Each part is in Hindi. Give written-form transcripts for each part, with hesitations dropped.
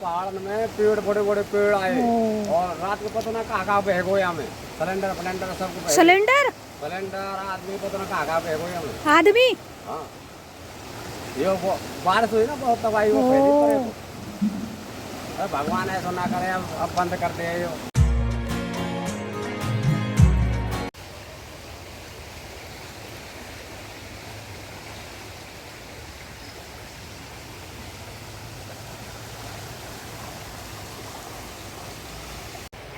पहाड़ में पेड़ बड़े बड़े पेड़ आए और रात को पता ना कहाँ बह गए हमें। सिलेंडर सिलेंडर सबको सिलेंडर सिलेंडर आदमी पता ना कहाँ बह गए हमें। आदमी। हाँ ये बारिश हुई ना बहुत तबाही वो फैली पड़े तो। अरे भगवान ऐसा ना करे अब बंद कर दे यो।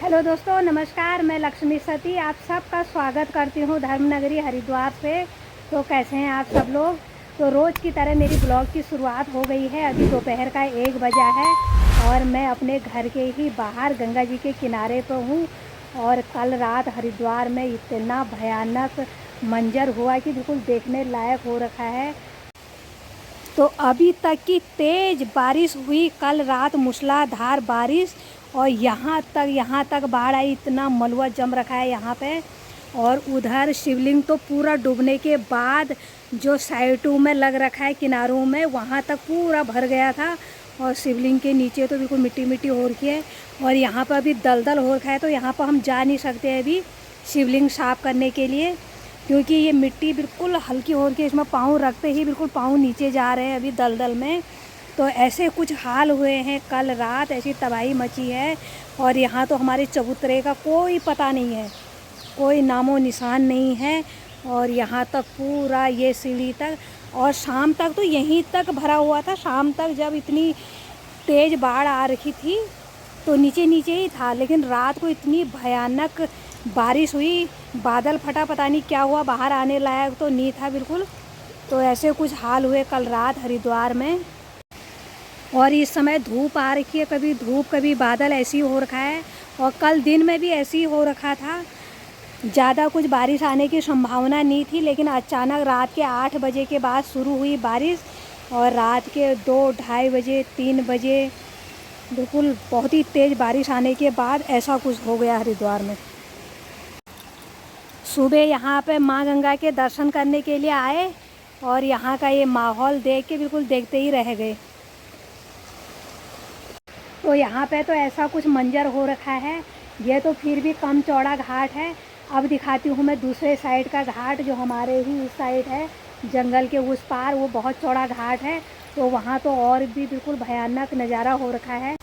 हेलो दोस्तों, नमस्कार। मैं लक्ष्मी सती आप सबका स्वागत करती हूँ धर्मनगरी हरिद्वार से। तो कैसे हैं आप सब लोग। तो रोज़ की तरह मेरी ब्लॉग की शुरुआत हो गई है। अभी दोपहर का 1 बजा है और मैं अपने घर के ही बाहर गंगा जी के किनारे पर हूँ। और कल रात हरिद्वार में इतना भयानक मंजर हुआ कि बिल्कुल देखने लायक हो रखा है। तो अभी तक की तेज़ बारिश हुई, कल रात मूसलाधार बारिश, और यहाँ तक बाढ़ आई। इतना मलबा जम रखा है यहाँ पे। और उधर शिवलिंग तो पूरा डूबने के बाद जो साइडों में लग रखा है किनारों में, वहाँ तक पूरा भर गया था। और शिवलिंग के नीचे तो बिल्कुल मिट्टी मिट्टी हो रखी है। और यहाँ पर अभी दलदल हो रखा है, तो यहाँ पर हम जा नहीं सकते हैं अभी शिवलिंग साफ़ करने के लिए, क्योंकि ये मिट्टी बिल्कुल हल्की हो रही है। इसमें पाँव रखते ही बिल्कुल पाँव नीचे जा रहे हैं अभी दलदल में। तो ऐसे कुछ हाल हुए हैं, कल रात ऐसी तबाही मची है। और यहाँ तो हमारे चबूतरे का कोई पता नहीं है, कोई नामो निशान नहीं है। और यहाँ तक पूरा ये सीढ़ी तक, और शाम तक तो यहीं तक भरा हुआ था। शाम तक जब इतनी तेज़ बाढ़ आ रखी थी तो नीचे नीचे ही था, लेकिन रात को इतनी भयानक बारिश हुई, बादल फटा, पता नहीं क्या हुआ, बाहर आने लायक तो नहीं था बिल्कुल। तो ऐसे कुछ हाल हुए कल रात हरिद्वार में। और इस समय धूप आ रखी है, कभी धूप कभी बादल, ऐसी हो रखा है। और कल दिन में भी ऐसे ही हो रखा था। ज़्यादा कुछ बारिश आने की संभावना नहीं थी, लेकिन अचानक रात के 8 बजे के बाद शुरू हुई बारिश। और रात के 2, ढाई बजे, 3 बजे बिल्कुल बहुत ही तेज़ बारिश आने के बाद ऐसा कुछ हो गया हरिद्वार में। सुबह यहाँ पे माँ गंगा के दर्शन करने के लिए आए और यहाँ का ये माहौल देख के बिल्कुल देखते ही रह गए। तो यहाँ पे तो ऐसा कुछ मंजर हो रखा है। ये तो फिर भी कम चौड़ा घाट है। अब दिखाती हूँ मैं दूसरे साइड का घाट, जो हमारे ही इस साइड है, जंगल के उस पार। वो बहुत चौड़ा घाट है, तो वहाँ तो और भी बिल्कुल भयानक नज़ारा हो रखा है।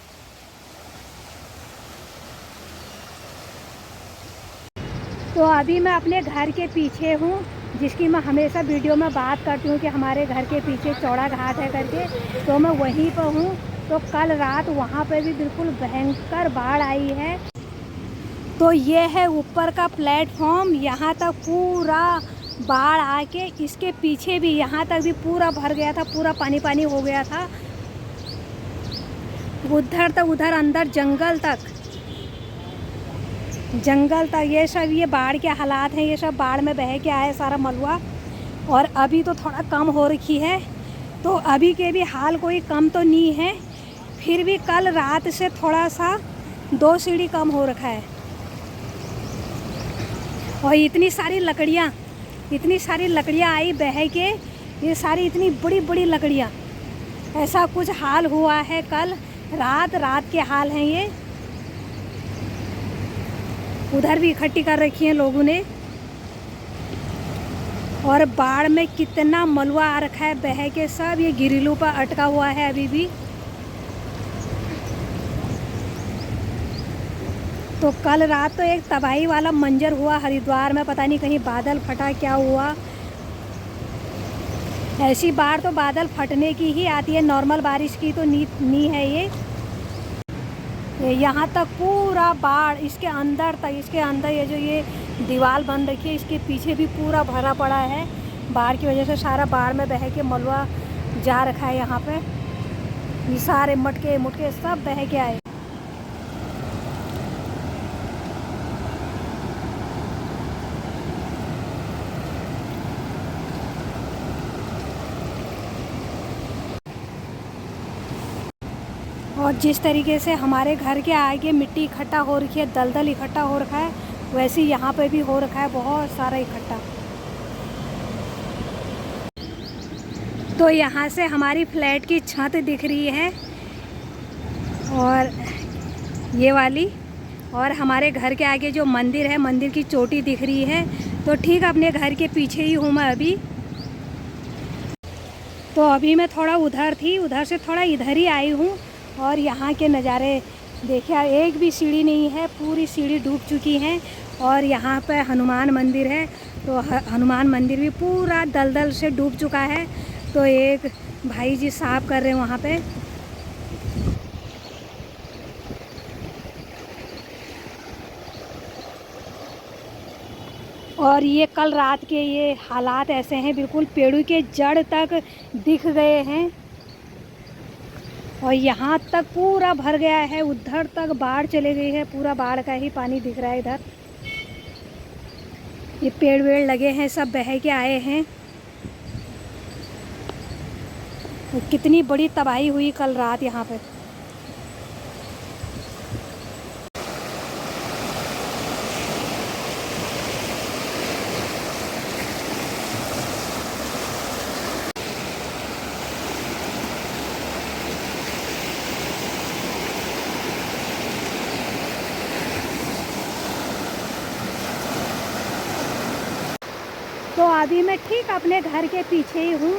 तो अभी मैं अपने घर के पीछे हूँ, जिसकी मैं हमेशा वीडियो में बात करती हूँ कि हमारे घर के पीछे चौड़ा घाट है करके। तो मैं वहीं पर हूँ। तो कल रात वहाँ पे भी बिल्कुल भयंकर बाढ़ आई है। तो ये है ऊपर का प्लेटफॉर्म, यहाँ तक पूरा बाढ़ आके, इसके पीछे भी यहाँ तक भी पूरा भर गया था, पूरा पानी पानी हो गया था। उधर तक, उधर अंदर जंगल तक ये सब, ये बाढ़ के हालात हैं। ये सब बाढ़ में बह के आए सारा मलबा। और अभी तो थोड़ा कम हो रखी है, तो अभी के भी हाल कोई कम तो नहीं है। फिर भी कल रात से थोड़ा सा 2 सीढ़ी कम हो रखा है। और इतनी सारी लकड़ियाँ आई बह के, ये सारी इतनी बड़ी बड़ी लकड़ियाँ। ऐसा कुछ हाल हुआ है कल रात के हाल हैं ये। उधर भी इकट्ठी कर रखी हैं लोगों ने। और बाढ़ में कितना मलबा आ रखा है बह के, सब ये गिरिलों पर अटका हुआ है अभी भी। तो कल रात तो एक तबाही वाला मंजर हुआ हरिद्वार में, पता नहीं कहीं बादल फटा, क्या हुआ। ऐसी बाढ़ तो बादल फटने की ही आती है, नॉर्मल बारिश की तो नहीं है ये। यहाँ तक पूरा बाढ़, इसके अंदर तक, इसके अंदर ये जो ये दीवार बन रखी है, इसके पीछे भी पूरा भरा पड़ा है। बाढ़ की वजह से सारा बाढ़ में बह के मलबा जा रखा है यहाँ पे। ये सारे मटके मुटके सब बह के आए। और जिस तरीके से हमारे घर के आगे मिट्टी इकट्ठा हो रखी है, दलदल इकट्ठा हो रखा है, वैसे ही यहाँ पे भी हो रखा है बहुत सारा इकट्ठा। तो यहाँ से हमारी फ्लैट की छत दिख रही है। और ये वाली, और हमारे घर के आगे जो मंदिर है, मंदिर की चोटी दिख रही है। तो ठीक अपने घर के पीछे ही हूँ मैं अभी। तो अभी मैं थोड़ा उधर थी, उधर से थोड़ा इधर ही आई हूँ। और यहाँ के नज़ारे देखिए, एक भी सीढ़ी नहीं है, पूरी सीढ़ी डूब चुकी हैं। और यहाँ पे हनुमान मंदिर है, तो हनुमान मंदिर भी पूरा दलदल से डूब चुका है। तो एक भाई जी साफ कर रहे हैं वहाँ पे। और ये कल रात के ये हालात ऐसे हैं, बिल्कुल पेड़ों के जड़ तक दिख गए हैं। और यहाँ तक पूरा भर गया है, उधर तक बाढ़ चले गई है, पूरा बाढ़ का ही पानी दिख रहा है इधर। ये पेड़ वेड़ लगे हैं, सब बह के आए हैं। तो कितनी बड़ी तबाही हुई कल रात यहाँ पे। तो अभी मैं ठीक अपने घर के पीछे ही हूँ।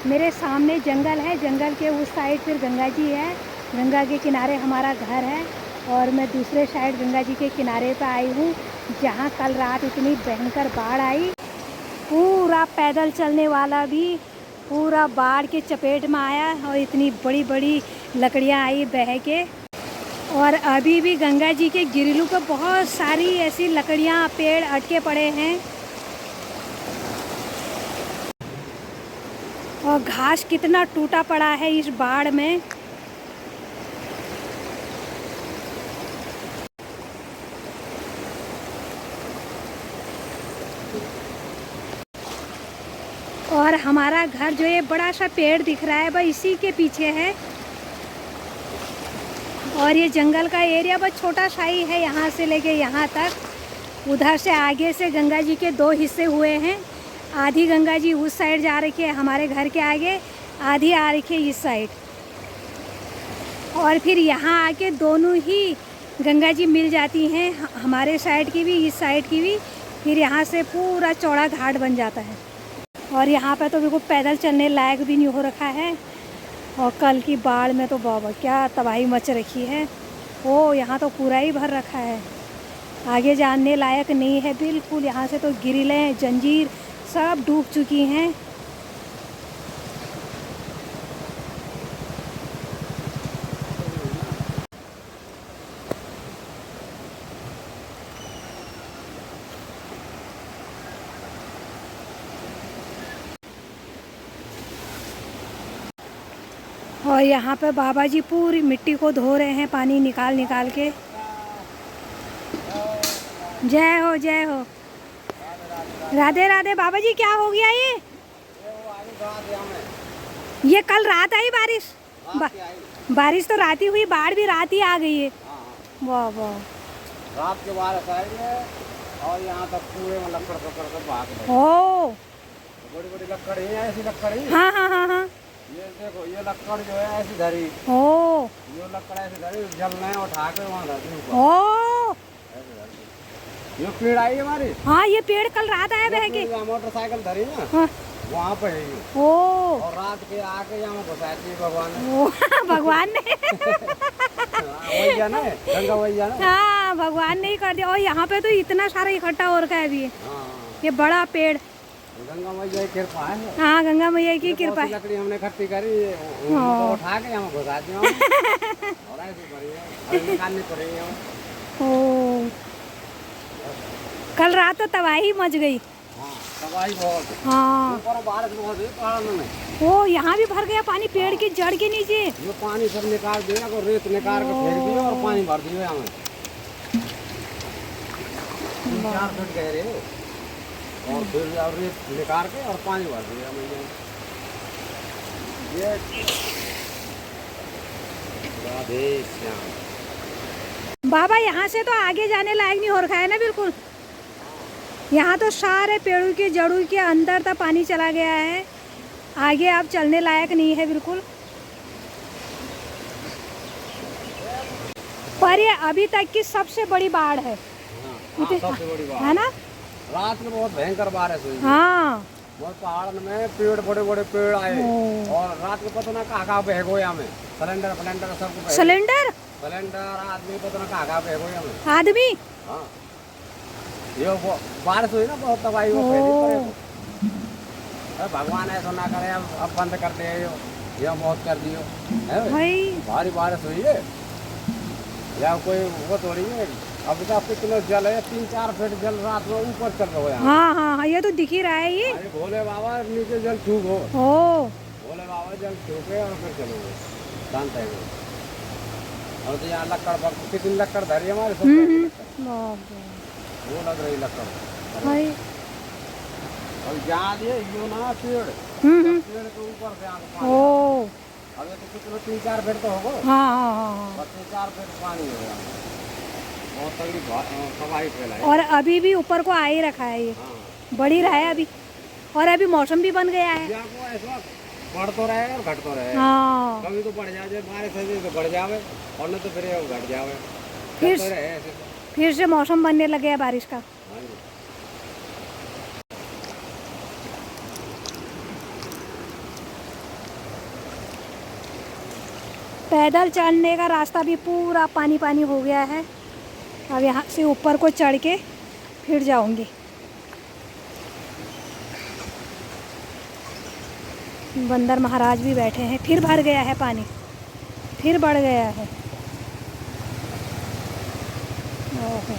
मेरे सामने जंगल है, जंगल के उस साइड फिर गंगा जी है, गंगा के किनारे हमारा घर है। और मैं दूसरे साइड गंगा जी के किनारे पे आई हूँ, जहाँ कल रात इतनी भयंकर बाढ़ आई। पूरा पैदल चलने वाला भी पूरा बाढ़ के चपेट में आया, और इतनी बड़ी बड़ी लकड़ियाँ आई बह के। और अभी भी गंगा जी के गिरिलू पे बहुत सारी ऐसी लकड़ियाँ, पेड़ अटके पड़े हैं। और घास कितना टूटा पड़ा है इस बाढ़ में। और हमारा घर जो ये बड़ा सा पेड़ दिख रहा है बस इसी के पीछे है। और ये जंगल का एरिया बस छोटा सा ही है, यहाँ से लेके यहाँ तक। उधर से आगे से गंगा जी के दो हिस्से हुए हैं। आधी गंगा जी उस साइड जा रखी है हमारे घर के आगे, आधी आ रखी है इस साइड। और फिर यहाँ आके दोनों ही गंगा जी मिल जाती हैं, हमारे साइड की भी, इस साइड की भी। फिर यहाँ से पूरा चौड़ा घाट बन जाता है। और यहाँ पे तो बिल्कुल पैदल चलने लायक भी नहीं हो रखा है। और कल की बाढ़ में तो बाबा क्या तबाही मच रखी है। ओ यहाँ तो पूरा ही भर रखा है, आगे जानने लायक नहीं है बिल्कुल। यहाँ से तो ग्रिलें, जंजीर सब डूब चुकी हैं। और यहाँ पे बाबा जी पूरी मिट्टी को धो रहे हैं, पानी निकाल निकाल के। जय हो जय हो, राधे राधे। बाबा जी क्या हो गया ये कल रात आई बारिश? बारिश तो रात ही हुई, बाढ़ भी रात ही आ गई है। वाह वाह, रात के बारिश आई है। और यहाँ तक पूरे में लकड़ पकड़ कर भाग गए। ओ बड़ी बड़ी लकड़ी है, ऐसी लकड़ी। हाँ हाँ हाँ हाँ, ये देखो, ये लकड़ जो है ऐसी धरी। ओ ये लकड़ ऐसी धरी, जल रहे हैं, उठा के वहाँ धरती ऊपर। ओ ये पेड़ आई हमारी। हाँ, ये पेड़ कल रात आया बह के। मोटरसाइकिल धरी ना, हाँ। वहाँ पे है ये। ओ और रात के आके यहाँ घुसाई थी भगवान ने। ओ भगवान ने वही है ना, गंगा वही है ना। हाँ, भगवान ने ही कर दिया। और यहाँ पे तो इतना सारा इकट्ठा हो रखा है अभी। हाँ, ये बड़ा पेड़ गंगा मैया की कृपा है। हाँ, गंगा मैया की कृपा है। लकड़ी हमने इकट्ठी करी, उनको उठा के यहाँ घुसा दिया। और ऐसी भरी है, अभी निकालनी पड़ेगी। ओ कल रात तो तबाही मच गई। हाँ, तबाही बहुत। हाँ, बारिश बहुत है पहाड़ में। ओ यहाँ भी भर गया पानी पेड़ की जड़ के नीचे। ये पानी सब निकाल दिया, को रेत निकाल के फेंक दिया और पानी भर दिया हमें। 4 फीट गहरे और फिर रेत निकाल के और पानी भर दिया हमें। ये राधे श्याम। बाबा यहाँ से तो आगे जाने लायक नहीं हो रखा है ना बिल्कुल। यहाँ तो सारे पेड़ों की जड़ों के अंदर तक पानी चला गया है, आगे अब चलने लायक नहीं है बिल्कुल। पर ये अभी तक की सबसे बड़ी बाढ़ है। हाँ, सबसे बड़ी बात है ना। रात में बहुत भयंकर बारिश हुई। हाँ बहुत पहाड़ में पेड़ बड़े बड़े पेड़ आए ओ। और रात को पता ना कहाँ बह गया में सिलेंडर सिलेंडर सब सिलेंडर सिलेंडर आदमी पता ना कहाँ बह गया में आदमी। हाँ ये बारिश हुई ना बहुत तबाही वो फैली अरे भगवान ऐसा ना करे अब बंद कर दे ये बहुत कर दियो है भाई भारी बारिश हुई है या कोई वो थोड़ी है। अब तो कितना जल है 3-4 फीट जल रात में ऊपर चल रहा है यहाँ। हाँ हाँ हाँ ये तो दिख ही रहा है ये। अरे भोले बाबा नीचे जल छूक हो ओ भोले बाबा जल छूके और फिर चलोगे शांत है और तो यहाँ लक्कड़ पर कितनी लक्कड़ धरी हमारे सब वो लग रही लक्कड़ भाई। और यहाँ ये यो ना पेड़ पेड़ के ऊपर से आगे ओ अब ये तो कितना 3-4 फीट तो होगा। हाँ हाँ हाँ बस 3-4 फीट पानी हो गया बहुत तगड़ी तबाही फैलाई। और अभी भी ऊपर को आ ही रखा है ये। हाँ बढ़ ही रहा है अभी और अभी मौसम भी बन गया है। यहाँ को ऐसा बढ़ तो रहे और घट तो रहे। हाँ कभी तो बढ़ जाए बारिश है तो बढ़ जावे और नहीं तो फिर घट जावे फिर तो रहे ऐसे। फिर से मौसम बनने लगे है बारिश का। हाँ जी। पैदल चलने का रास्ता भी पूरा पानी पानी हो गया है। अब यहाँ से ऊपर को चढ़ के फिर जाऊंगी। बंदर महाराज भी बैठे हैं। फिर भर गया है पानी फिर बढ़ गया है। ओहो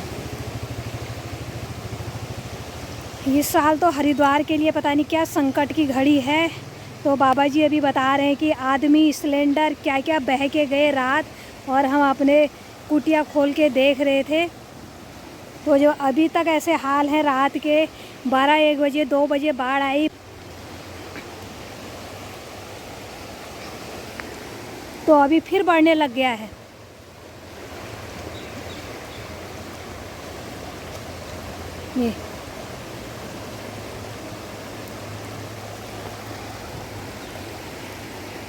इस साल तो हरिद्वार के लिए पता नहीं क्या संकट की घड़ी है। तो बाबा जी अभी बता रहे हैं कि आदमी सिलेंडर क्या क्या बह के गए रात और हम अपने कुटिया खोल के देख रहे थे। तो जो अभी तक ऐसे हाल हैं रात के 12-1 बजे 2 बजे बाढ़ आई तो अभी फिर बढ़ने लग गया है। ये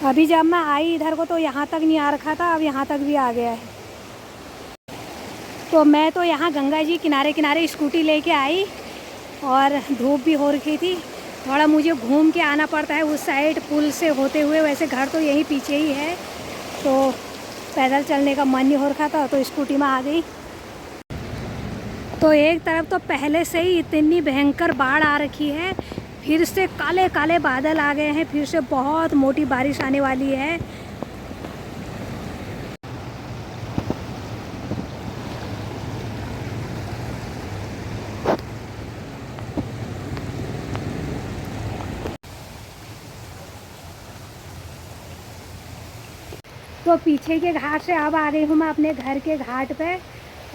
अभी जब मैं आई इधर को तो यहाँ तक नहीं आ रखा था अब यहाँ तक भी आ गया है। तो मैं तो यहाँ गंगा जी किनारे किनारे स्कूटी लेके आई और धूप भी हो रखी थी। थोड़ा मुझे घूम के आना पड़ता है उस साइड पुल से होते हुए। वैसे घर तो यहीं पीछे ही है तो पैदल चलने का मन नहीं हो रखा था तो स्कूटी में आ गई। तो एक तरफ तो पहले से ही इतनी भयंकर बाढ़ आ रखी है फिर से काले काले बादल आ गए हैं। फिर से बहुत मोटी बारिश आने वाली है। तो पीछे के घाट से अब आ गई हूँ मैं अपने घर के घाट पे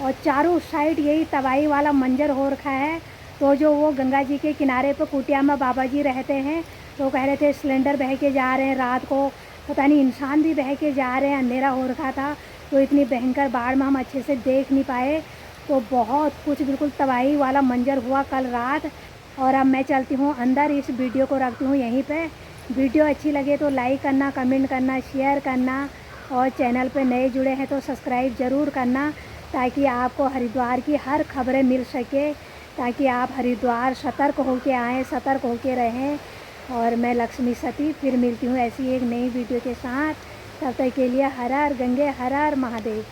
और चारों साइड यही तबाही वाला मंजर हो रखा है। तो जो वो गंगा जी के किनारे पे कुटिया में बाबा जी रहते हैं तो कह रहे थे सिलेंडर बह के जा रहे हैं रात को पता नहीं इंसान भी बह के जा रहे हैं। अंधेरा हो रखा था तो इतनी भयंकर बाढ़ में हम अच्छे से देख नहीं पाए। तो बहुत कुछ बिल्कुल तबाही वाला मंजर हुआ कल रात। और अब मैं चलती हूँ अंदर। इस वीडियो को रखती हूँ यहीं पे। वीडियो अच्छी लगे तो लाइक करना कमेंट करना शेयर करना और चैनल पे नए जुड़े हैं तो सब्सक्राइब ज़रूर करना ताकि आपको हरिद्वार की हर खबरें मिल सके ताकि आप हरिद्वार सतर्क होके आएँ सतर्क होके रहें। और मैं लक्ष्मी सती फिर मिलती हूँ ऐसी एक नई वीडियो के साथ। तब तक के लिए हर हर गंगे हर हर महादेव।